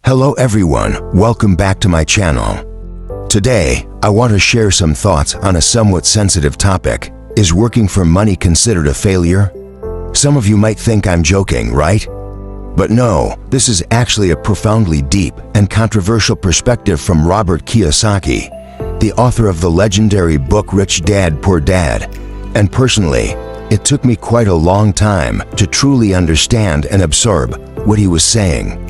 Hello everyone, welcome back to my channel. Today, I want to share some thoughts on a somewhat sensitive topic. Is working for money considered a failure? Some of you might think I'm joking, right? But no, this is actually a profoundly deep and controversial perspective from Robert Kiyosaki, the author of the legendary book Rich Dad, Poor Dad. And personally, it took me quite a long time to truly understand and absorb what he was saying.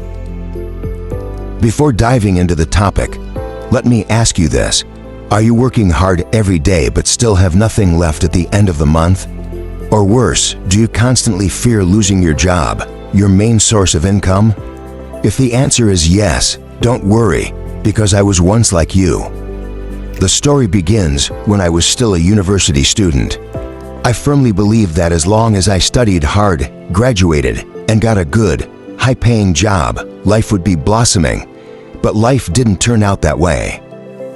Before diving into the topic, let me ask you this. Are you working hard every day but still have nothing left at the end of the month? Or worse, do you constantly fear losing your job, your main source of income? If the answer is yes, don't worry, because I was once like you. The story begins when I was still a university student. I firmly believed that as long as I studied hard, graduated, and got a good, high-paying job, life would be blossoming. But life didn't turn out that way.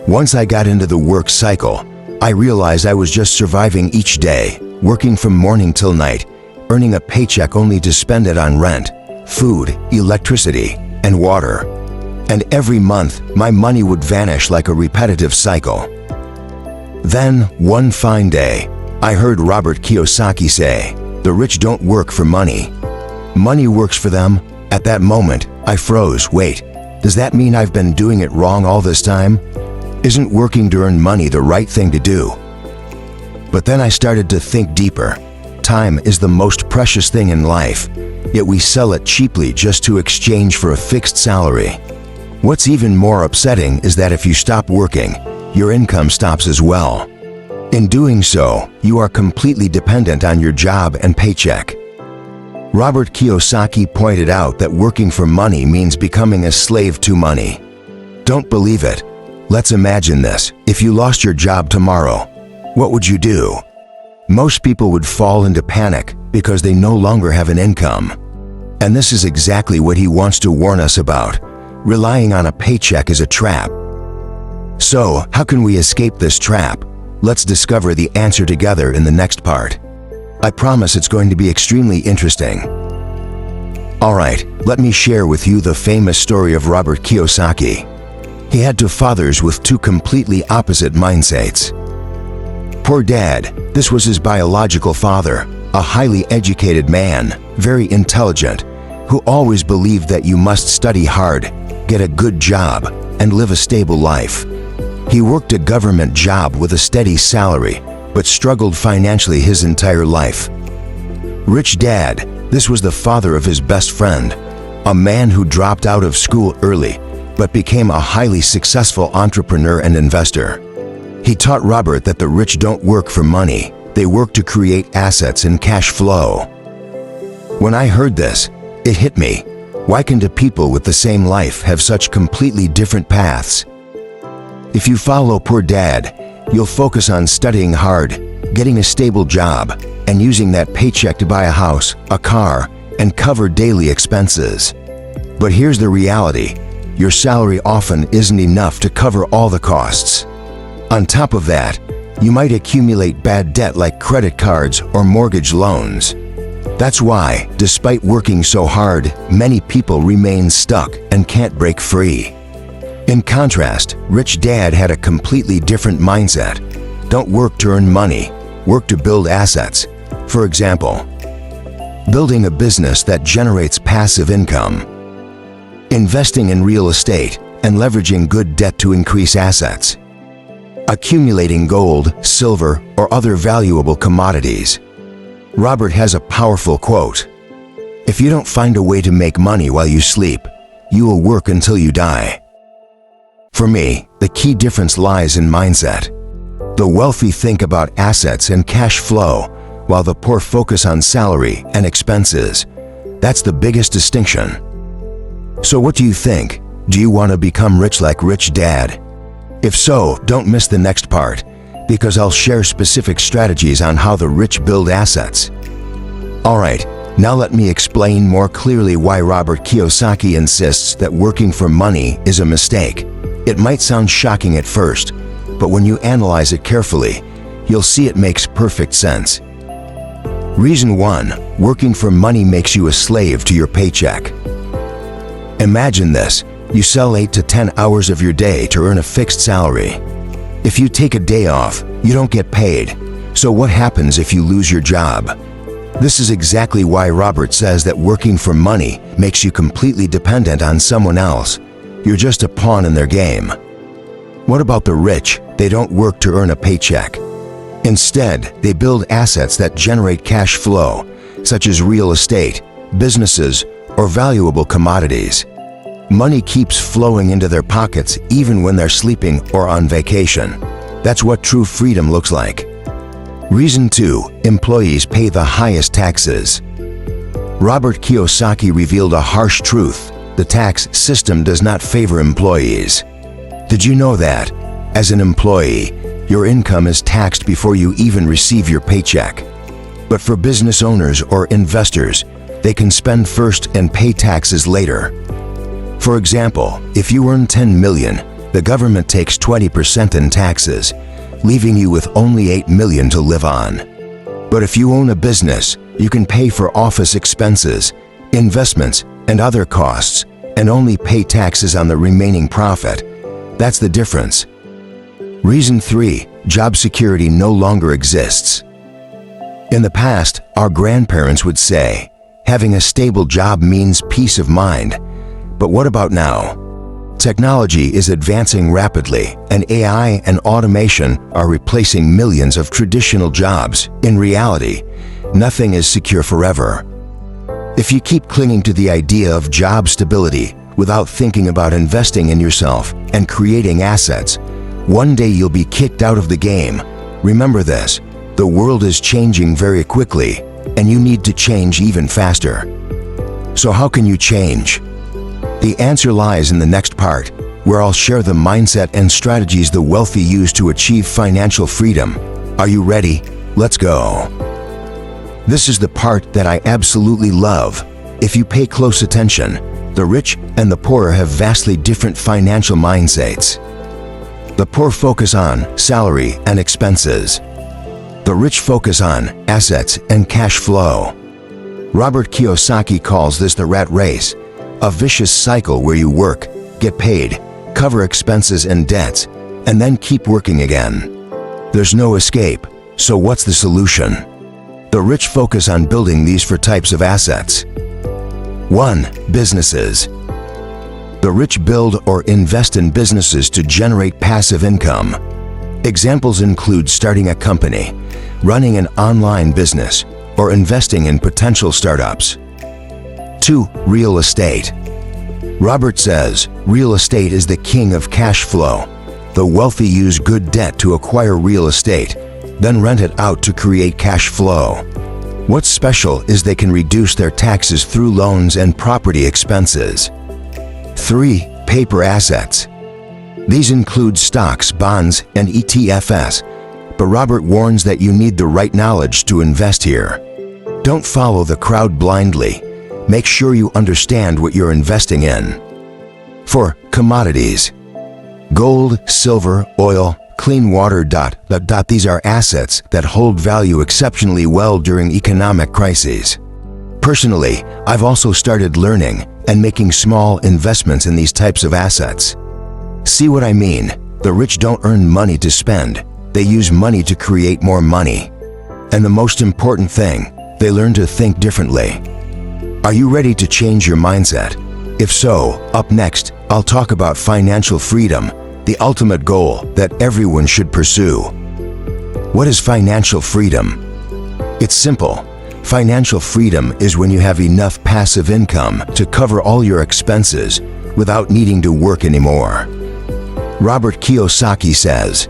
Once I got into the work cycle, I realized I was just surviving each day, working from morning till night, earning a paycheck only to spend it on rent, food, electricity, and water. And every month, my money would vanish like a repetitive cycle. Then, one fine day, I heard Robert Kiyosaki say, "The rich don't work for money. Money works for them." At that moment, I froze. Wait, does that mean I've been doing it wrong all this time? Isn't working to earn money the right thing to do? But then I started to think deeper. Time is the most precious thing in life, yet we sell it cheaply just to exchange for a fixed salary. What's even more upsetting is that if you stop working, your income stops as well. In doing so, you are completely dependent on your job and paycheck. Robert Kiyosaki pointed out that working for money means becoming a slave to money. Don't believe it? Let's imagine this. If you lost your job tomorrow, what would you do? Most people would fall into panic because they no longer have an income. And this is exactly what he wants to warn us about. Relying on a paycheck is a trap. So, how can we escape this trap? Let's discover the answer together in the next part. I promise it's going to be extremely interesting. Alright, let me share with you the famous story of Robert Kiyosaki. He had two fathers with two completely opposite mindsets. Poor Dad, this was his biological father, a highly educated man, very intelligent, who always believed that you must study hard, get a good job, and live a stable life. He worked a government job with a steady salary, but struggled financially his entire life. Rich Dad, this was the father of his best friend, a man who dropped out of school early, but became a highly successful entrepreneur and investor. He taught Robert that the rich don't work for money, they work to create assets and cash flow. When I heard this, it hit me. Why can two people with the same life have such completely different paths? If you follow Poor Dad, you'll focus on studying hard, getting a stable job, and using that paycheck to buy a house, a car, and cover daily expenses. But here's the reality. Your salary often isn't enough to cover all the costs. On top of that, you might accumulate bad debt like credit cards or mortgage loans. That's why, despite working so hard, many people remain stuck and can't break free. In contrast, Rich Dad had a completely different mindset. Don't work to earn money, work to build assets. For example, building a business that generates passive income, investing in real estate and leveraging good debt to increase assets, accumulating gold, silver, or other valuable commodities. Robert has a powerful quote. "If you don't find a way to make money while you sleep, you will work until you die." For me, the key difference lies in mindset. The wealthy think about assets and cash flow, while the poor focus on salary and expenses. That's the biggest distinction. So what do you think? Do you want to become rich like Rich Dad? If so, don't miss the next part, because I'll share specific strategies on how the rich build assets. Alright, now let me explain more clearly why Robert Kiyosaki insists that working for money is a mistake. It might sound shocking at first, but when you analyze it carefully, you'll see it makes perfect sense. Reason 1. Working for money makes you a slave to your paycheck. Imagine this. You sell 8 to 10 hours of your day to earn a fixed salary. If you take a day off, you don't get paid. So what happens if you lose your job? This is exactly why Robert says that working for money makes you completely dependent on someone else. You're just a pawn in their game. What about the rich? They don't work to earn a paycheck. Instead, they build assets that generate cash flow, such as real estate, businesses, or valuable commodities. Money keeps flowing into their pockets even when they're sleeping or on vacation. That's what true freedom looks like. Reason 2. Employees pay the highest taxes. Robert Kiyosaki revealed a harsh truth. The tax system does not favor employees. Did you know that? As an employee, your income is taxed before you even receive your paycheck. But for business owners or investors, they can spend first and pay taxes later. For example, if you earn $10 million, the government takes 20% in taxes, leaving you with only $8 million to live on. But if you own a business, you can pay for office expenses, investments, and other costs, and only pay taxes on the remaining profit. That's the difference. Reason 3. Job security no longer exists. In the past, our grandparents would say, having a stable job means peace of mind. But what about now? Technology is advancing rapidly, and AI and automation are replacing millions of traditional jobs. In reality, nothing is secure forever. If you keep clinging to the idea of job stability without thinking about investing in yourself and creating assets, one day you'll be kicked out of the game. Remember this, the world is changing very quickly, and you need to change even faster. So how can you change? The answer lies in the next part, where I'll share the mindset and strategies the wealthy use to achieve financial freedom. Are you ready? Let's go. This is the part that I absolutely love. If you pay close attention, the rich and the poor have vastly different financial mindsets. The poor focus on salary and expenses. The rich focus on assets and cash flow. Robert Kiyosaki calls this the rat race, a vicious cycle where you work, get paid, cover expenses and debts, and then keep working again. There's no escape, so what's the solution? The rich focus on building these four types of assets. 1. Businesses. The rich build or invest in businesses to generate passive income. Examples include starting a company, running an online business, or investing in potential startups. 2. Real estate. Robert says, real estate is the king of cash flow. The wealthy use good debt to acquire real estate, then rent it out to create cash flow. What's special is they can reduce their taxes through loans and property expenses. 3. Paper assets. These include stocks, bonds, and ETFs, but Robert warns that you need the right knowledge to invest here. Don't follow the crowd blindly. Make sure you understand what you're investing in. 4. Commodities. Gold, silver, oil, clean water. These are assets that hold value exceptionally well during economic crises. Personally, I've also started learning and making small investments in these types of assets. See what I mean? The rich don't earn money to spend. They use money to create more money. And the most important thing, they learn to think differently. Are you ready to change your mindset? If so, up next, I'll talk about financial freedom, the ultimate goal that everyone should pursue. What is financial freedom? It's simple. Financial freedom is when you have enough passive income to cover all your expenses without needing to work anymore. Robert Kiyosaki says,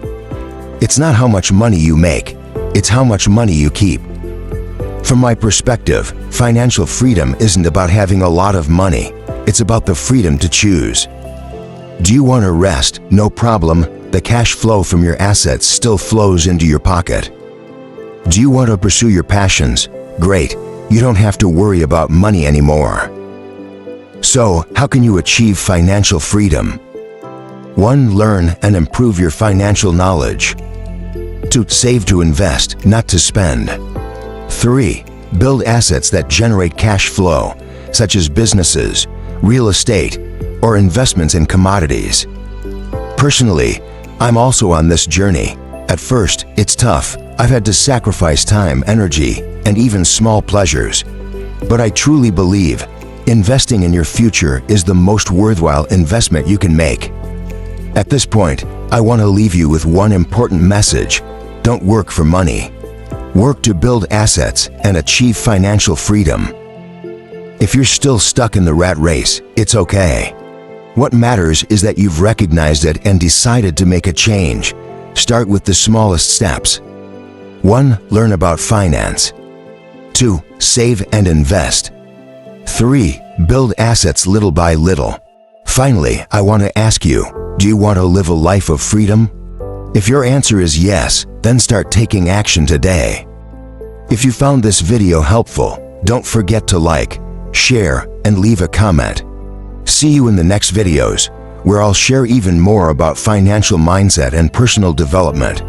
"It's not how much money you make, it's how much money you keep." From my perspective, financial freedom isn't about having a lot of money, it's about the freedom to choose. Do you want to rest? No problem. The cash flow from your assets still flows into your pocket. Do you want to pursue your passions? Great. You don't have to worry about money anymore. So, how can you achieve financial freedom? 1. Learn and improve your financial knowledge. 2. Save to invest, not to spend. 3. Build assets that generate cash flow, such as businesses, real estate, or investments in commodities. Personally, I'm also on this journey. At first, it's tough. I've had to sacrifice time, energy, and even small pleasures. But I truly believe investing in your future is the most worthwhile investment you can make. At this point, I want to leave you with one important message. Don't work for money. Work to build assets and achieve financial freedom. If you're still stuck in the rat race, it's okay. What matters is that you've recognized it and decided to make a change. Start with the smallest steps. 1. Learn about finance. 2. Save and invest. 3. Build assets little by little. Finally, I want to ask you, do you want to live a life of freedom? If your answer is yes, then start taking action today. If you found this video helpful, don't forget to like, share, and leave a comment. See you in the next videos, where I'll share even more about financial mindset and personal development.